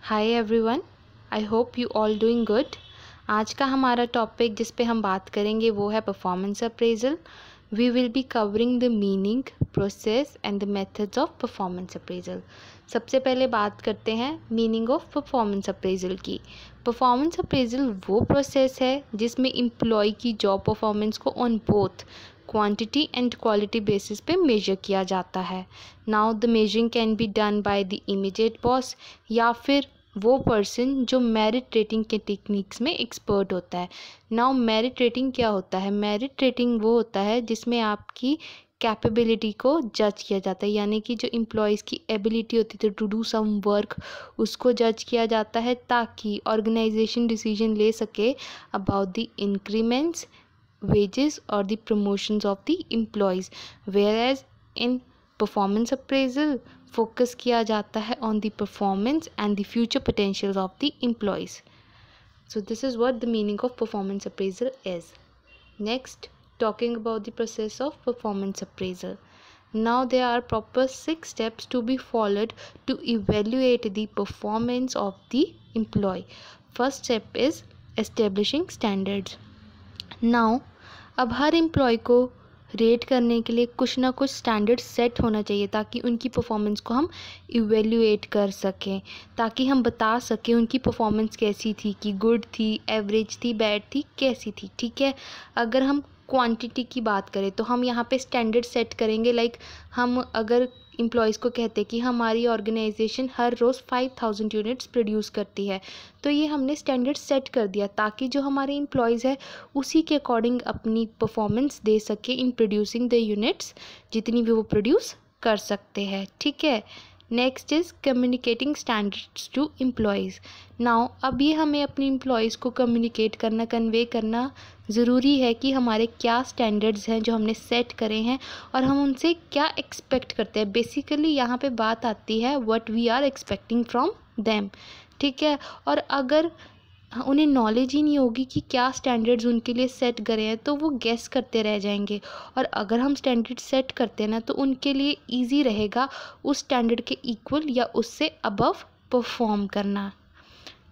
Hi everyone, I hope you all doing good. आज का हमारा टॉपिक जिस पे हम बात करेंगे वो है performance appraisal. We will be covering the meaning, process and the methods of performance appraisal. सबसे पहले बात करते हैं मीनिंग ऑफ परफॉर्मेंस अप्रेजल की। परफॉर्मेंस अप्रेजल वो प्रोसेस है जिसमें एम्प्लॉय की जॉब परफॉर्मेंस को on both quantity and quality basis पे मेजर किया जाता है। Now the measuring can be done by the immediate boss या फिर वो पर्सन जो मेरिट रेटिंग के टेक्निक्स में एक्सपर्ट होता है। नाउ मेरिट रेटिंग क्या होता है? मेरिट रेटिंग वो होता है जिसमें आपकी कैपेबिलिटी को जज किया जाता है, यानी कि जो एम्प्लॉयज़ की एबिलिटी होती है टू डू सम वर्क उसको जज किया जाता है ताकि ऑर्गेनाइजेशन डिसीजन ले सके about the increments, wages or the promotions of the employees, whereas in performance appraisal focus किया जाता है on the performance and the future potentials of the employees. So this is what the meaning of performance appraisal is. Next, talking about the process of performance appraisal. Now there are proper 6 steps to be followed to evaluate the performance of the employee. First step is establishing standards. Now अब हर employ को rate करने के लिए कुछ ना कुछ standard set होना चाहिए ताकि उनकी परफॉर्मेंस को हम इवेल्युएट कर सकें, ताकि हम बता सकें उनकी परफॉर्मेंस कैसी थी, कि गुड थी, एवरेज थी, बैड थी, कैसी थी। ठीक है, अगर हम क्वांटिटी की बात करें तो हम यहाँ पे स्टैंडर्ड सेट करेंगे। लाइक हम अगर एम्प्लॉयज़ को कहते हैं कि हमारी ऑर्गेनाइजेशन हर रोज़ 5000 यूनिट्स प्रोड्यूस करती है, तो ये हमने स्टैंडर्ड सेट कर दिया ताकि जो हमारे एम्प्लॉयज़ है उसी के अकॉर्डिंग अपनी परफॉर्मेंस दे सके इन प्रोड्यूसिंग द यूनिट्स, जितनी भी वो प्रोड्यूस कर सकते हैं। ठीक है, next is communicating standards to employees. Now अब ये हमें अपने एम्प्लॉयज़ को कम्युनिकेट करना, कन्वे करना ज़रूरी है कि हमारे क्या स्टैंडर्ड्स हैं जो हमने सेट करे हैं और हम उनसे क्या एक्सपेक्ट करते हैं। बेसिकली यहाँ पे बात आती है what we are expecting from them. ठीक है, और अगर उन्हें नॉलेज ही नहीं होगी कि क्या स्टैंडर्ड्स उनके लिए सेट करे हैं तो वो गेस करते रह जाएंगे। और अगर हम स्टैंडर्ड सेट करते हैं ना तो उनके लिए ईजी रहेगा उस स्टैंडर्ड के इक्वल या उससे अबव परफॉर्म करना।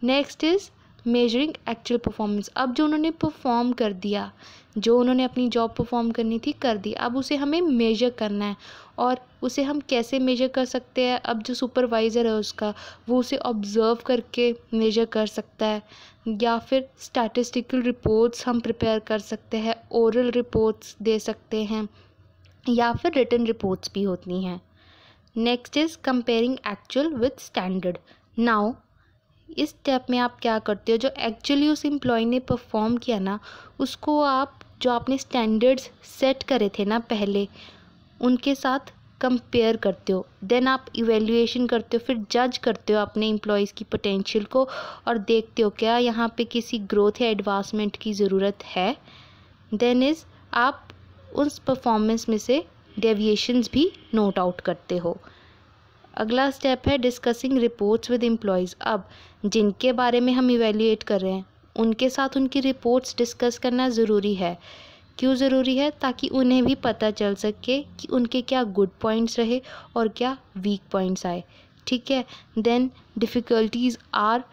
Next is measuring actual performance. अब जो उन्होंने परफॉर्म कर दिया, जो उन्होंने अपनी जॉब परफॉर्म करनी थी कर दी, अब उसे हमें मेजर करना है। और उसे हम कैसे मेजर कर सकते हैं? अब जो सुपरवाइज़र है उसका, वो उसे ऑब्ज़र्व करके मेजर कर सकता है, या फिर स्टैटिस्टिकल रिपोर्ट्स हम प्रिपेयर कर सकते हैं, ओरल रिपोर्ट्स दे सकते हैं, या फिर रिटन रिपोर्ट्स भी होती हैं। Next is comparing actual with standard. Now इस स्टेप में आप क्या करते हो, जो एक्चुअली उस एम्प्लॉय ने परफॉर्म किया ना उसको आप जो आपने स्टैंडर्ड्स सेट करे थे ना पहले उनके साथ कंपेयर करते हो। देन आप इवेल्युएशन करते हो, फिर जज करते हो अपने एम्प्लॉयज़ की पोटेंशियल को और देखते हो क्या यहाँ पे किसी ग्रोथ या एडवांसमेंट की ज़रूरत है। देन इज़ आप उस परफॉर्मेंस में से डेविएशंस भी नोट आउट करते हो। अगला स्टेप है डिस्कसिंग रिपोर्ट्स विद एम्प्लॉयज़। अब जिनके बारे में हम इवेल्युएट कर रहे हैं उनके साथ उनकी रिपोर्ट्स डिस्कस करना ज़रूरी है। क्यों ज़रूरी है? ताकि उन्हें भी पता चल सके कि उनके क्या गुड पॉइंट्स रहे और क्या वीक पॉइंट्स आए। ठीक है, देन डिफ़िकल्टीज़ आर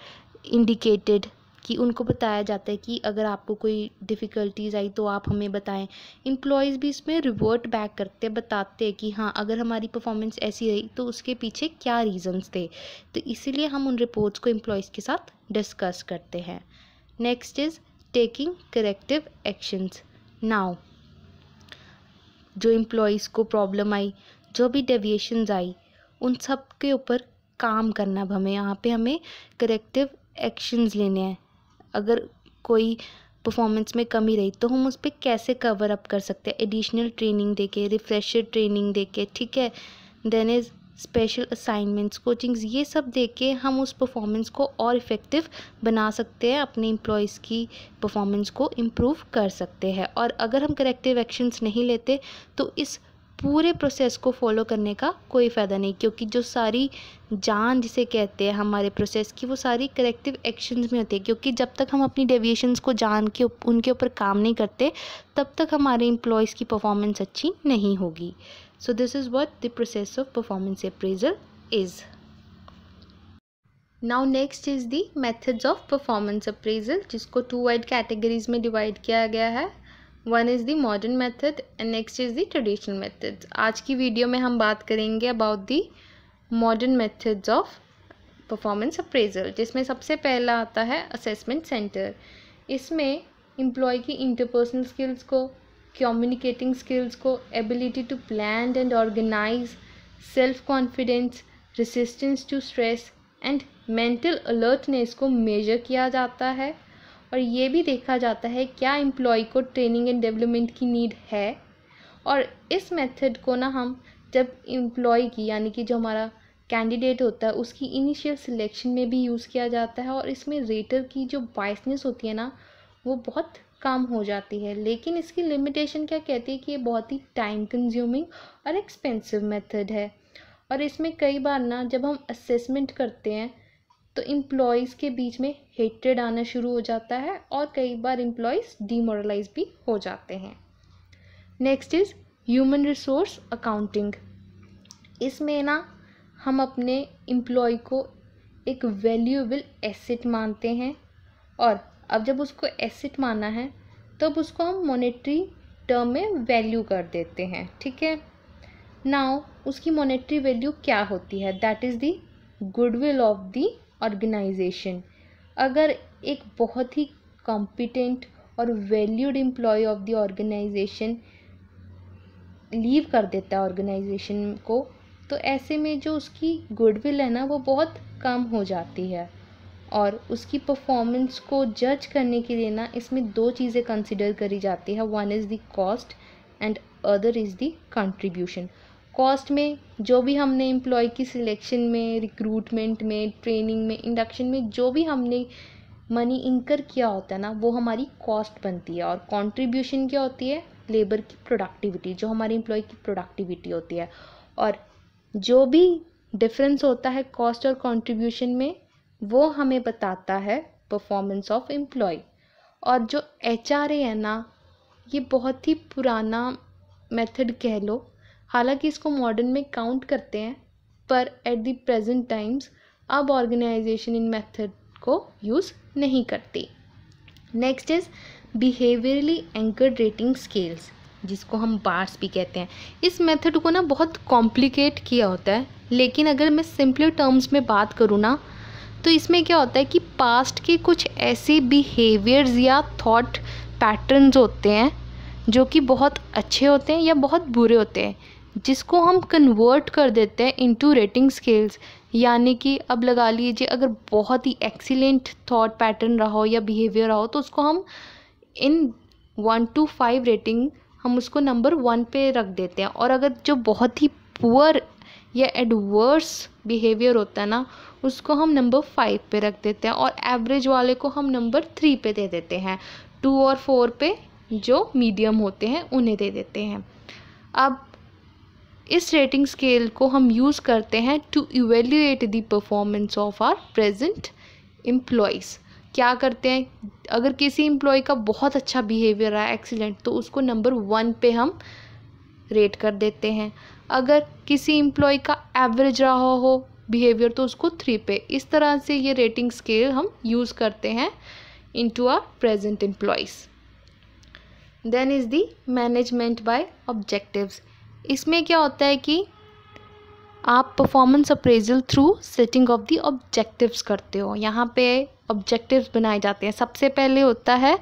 इंडिकेटेड, कि उनको बताया जाता है कि अगर आपको कोई डिफ़िकल्टीज़ आई तो आप हमें बताएं। एम्प्लॉयज़ भी इसमें रिवर्ट बैक करते बताते हैं कि हाँ अगर हमारी परफॉर्मेंस ऐसी रही तो उसके पीछे क्या रीज़न्स थे। तो इसीलिए हम उन रिपोर्ट्स को एम्प्लॉयज़ के साथ डिस्कस करते हैं। Next is taking corrective actions. Now जो एम्प्लॉयज़ को प्रॉब्लम आई, जो भी डेविएशंस आई, उन सब के ऊपर काम करना। अब हमें यहाँ पे हमें करेक्टिव एक्शंस लेने हैं। अगर कोई परफॉर्मेंस में कमी रही तो हम उस पर कैसे कवर अप कर सकते हैं? एडिशनल ट्रेनिंग देके, रिफ्रेशर ट्रेनिंग देके, ठीक है, then is special assignments, coachings, ये सब देके हम उस परफॉर्मेंस को और इफ़ेक्टिव बना सकते हैं, अपने एम्प्लॉयज़ की परफॉर्मेंस को इम्प्रूव कर सकते हैं। और अगर हम करेक्टिव एक्शंस नहीं लेते तो इस पूरे प्रोसेस को फॉलो करने का कोई फ़ायदा नहीं, क्योंकि जो सारी जान जिसे कहते हैं हमारे प्रोसेस की वो सारी करेक्टिव एक्शंस में होती है। क्योंकि जब तक हम अपनी डेविएशंस को जान के उनके ऊपर काम नहीं करते तब तक हमारे एम्प्लॉयज़ की परफॉर्मेंस अच्छी नहीं होगी। So this is what the process of performance appraisal is. Now next is the methods of performance appraisal, जिसको 2 वाइड कैटेगरीज में डिवाइड किया गया है. One is the modern method and next is the traditional methods. आज की video में हम बात करेंगे about the modern methods of performance appraisal, जिसमें सबसे पहला आता है असेसमेंट सेंटर. इसमें एम्प्लॉय की इंटरपर्सनल स्किल्स को, कम्युनिकेटिंग स्किल्स को, ability to plan and organise, self confidence, resistance to stress and mental alertness को मेजर किया जाता है. और ये भी देखा जाता है क्या एम्प्लॉय को ट्रेनिंग एंड डेवलपमेंट की नीड है. और इस मेथड को ना हम जब एम्प्लॉय की यानी कि जो हमारा कैंडिडेट होता है उसकी इनिशियल सिलेक्शन में भी यूज़ किया जाता है. और इसमें रेटर की जो बायसनेस होती है ना वो बहुत कम हो जाती है. लेकिन इसकी लिमिटेशन क्या कहती है कि ये बहुत ही टाइम कंज्यूमिंग और एक्सपेंसिव मेथड है. और इसमें कई बार ना जब हम असेसमेंट करते हैं तो एम्प्लॉयज़ के बीच में हेट्रेड आना शुरू हो जाता है और कई बार एम्प्लॉयज़ डीमोरलाइज भी हो जाते हैं. Next is human resource accounting. इसमें ना हम अपने एम्प्लॉय को एक वैल्यूएबल एसेट मानते हैं और अब जब उसको एसेट माना है तब उसको हम मॉनेटरी टर्म में वैल्यू कर देते हैं. ठीक है. नाउ उसकी मॉनेटरी वैल्यू क्या होती है? That is the goodwill of the organisation. अगर एक बहुत ही कॉम्पिटेंट और valued employee of the organisation leave कर देता है ऑर्गेनाइजेशन को, तो ऐसे में जो उसकी गुडविल है ना वो बहुत कम हो जाती है. और उसकी परफॉर्मेंस को जज करने के लिए ना इसमें 2 चीज़ें कंसिडर करी जाती है. One is the cost and other is the contribution. Cost में जो भी हमने एम्प्लॉय की सिलेक्शन में, रिक्रूटमेंट में, ट्रेनिंग में, इंडक्शन में जो भी हमने मनी इंकर किया होता है ना वो हमारी कॉस्ट बनती है. और कंट्रीब्यूशन क्या होती है? लेबर की प्रोडक्टिविटी, जो हमारी एम्प्लॉय की प्रोडक्टिविटी होती है. और जो भी डिफरेंस होता है कॉस्ट और कंट्रीब्यूशन में वो हमें बताता है परफॉर्मेंस ऑफ एम्प्लॉय. और जो HRA है ना ये बहुत ही पुराना मेथड कह लो, हालांकि इसको मॉडर्न में काउंट करते हैं, पर एट द प्रेजेंट टाइम्स अब ऑर्गेनाइजेशन इन मेथड को यूज़ नहीं करती. Next is behaviourally anchored rating scales, जिसको हम बार्स भी कहते हैं. इस मेथड को ना बहुत कॉम्प्लिकेट किया होता है, लेकिन अगर मैं सिंपल टर्म्स में बात करूँ ना तो इसमें क्या होता है कि पास्ट के कुछ ऐसे बिहेवियर्स या थॉट पैटर्न्स होते हैं जो कि बहुत अच्छे होते हैं या बहुत बुरे होते हैं, जिसको हम कन्वर्ट कर देते हैं इनटू रेटिंग स्केल्स. यानी कि अब लगा लीजिए अगर बहुत ही एक्सीलेंट थॉट पैटर्न रहा हो या बिहेवियर रहा हो तो उसको हम इन 1 to 5 रेटिंग हम उसको नंबर 1 पे रख देते हैं. और अगर जो बहुत ही पुअर या एडवर्स बिहेवियर होता है ना उसको हम नंबर 5 पे रख देते हैं. और एवरेज वाले को हम नंबर 3 पे दे देते हैं. 2 और 4 पे जो मीडियम होते हैं उन्हें दे देते हैं. अब इस रेटिंग स्केल को हम यूज़ करते हैं to evaluate the performance of our present employees. क्या करते हैं, अगर किसी एम्प्लॉय का बहुत अच्छा बिहेवियर रहा है, एक्सीलेंट, तो उसको नंबर 1 पे हम रेट कर देते हैं. अगर किसी एम्प्लॉय का एवरेज रहा हो बिहेवियर तो उसको 3 पे. इस तरह से ये रेटिंग स्केल हम यूज़ करते हैं into our present employees. Then is the management by objectives. इसमें क्या होता है कि आप performance appraisal through setting of the objectives करते हो. यहाँ पे ऑब्जेक्टिव्स बनाए जाते हैं. सबसे पहले होता है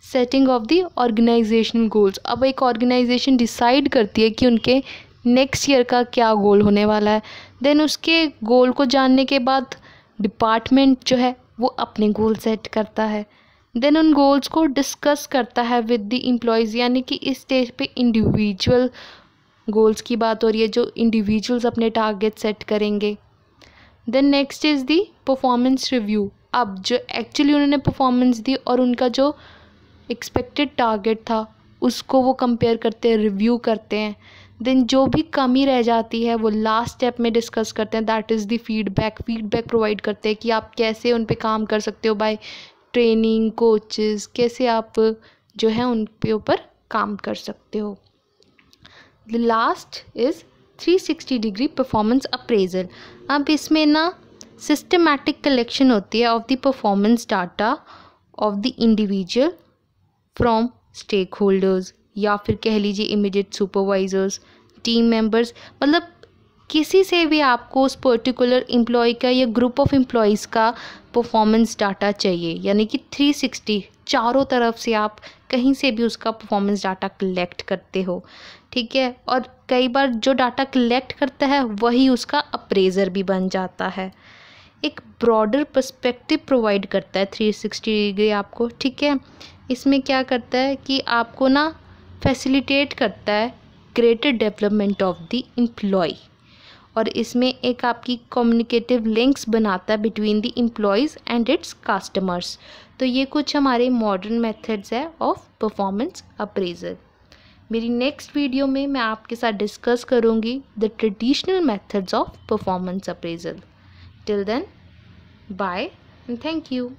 setting of the organisational goals. अब एक ऑर्गेनाइजेशन डिसाइड करती है कि उनके नेक्स्ट ईयर का क्या गोल होने वाला है. देन उसके गोल को जानने के बाद डिपार्टमेंट जो है वो अपने गोल सेट करता है. देन उन गोल्स को डिस्कस करता है विद द एम्प्लॉयज़. यानी कि इस स्टेज पे इंडिविजुअल गोल्स की बात हो रही है, जो इंडिविजुअल्स अपने टारगेट सेट करेंगे. Then next is the performance review. अब जो एक्चुअली उन्होंने परफॉर्मेंस दी और उनका जो एक्सपेक्टेड टारगेट था उसको वो कंपेयर करते हैं, रिव्यू करते हैं. देन जो भी कमी रह जाती है वो लास्ट स्टेप में डिस्कस करते हैं. That is the feedback provide करते हैं कि आप कैसे उन पे काम कर सकते हो बाय ट्रेनिंग, कोचेस, कैसे आप जो है उन पे ऊपर काम कर सकते हो. The last is 360 degree performance appraisal. अब इसमें ना सिस्टमैटिक कलेक्शन होती है of the performance data of the individual from stakeholders, या फिर कह लीजिए इमीडिएट सुपरवाइजर्स, टीम मेंबर्स, मतलब किसी से भी आपको उस पर्टिकुलर एम्प्लॉय का या ग्रुप ऑफ एम्प्लॉयज़ का परफॉर्मेंस डाटा चाहिए, यानी कि 360 चारों तरफ से आप कहीं से भी उसका परफॉर्मेंस डाटा कलेक्ट करते हो, ठीक है। और कई बार जो डाटा कलेक्ट करता है वही उसका अप्रेजर भी बन जाता है। एक ब्रॉडर पर्सपेक्टिव प्रोवाइड करता है 360 डिग्री आपको, ठीक है। इसमें क्या करता है कि आपको ना फैसिलिटेट करता है greater development of the employee, और इसमें एक आपकी कम्युनिकेटिव लिंक्स बनाता है between the employees and its customers. तो ये कुछ हमारे मॉडर्न मेथड्स है ऑफ परफॉर्मेंस अप्रेजल। मेरी नेक्स्ट वीडियो में मैं आपके साथ डिस्कस करूँगी the traditional methods of performance appraisal. Till then, bye and thank you.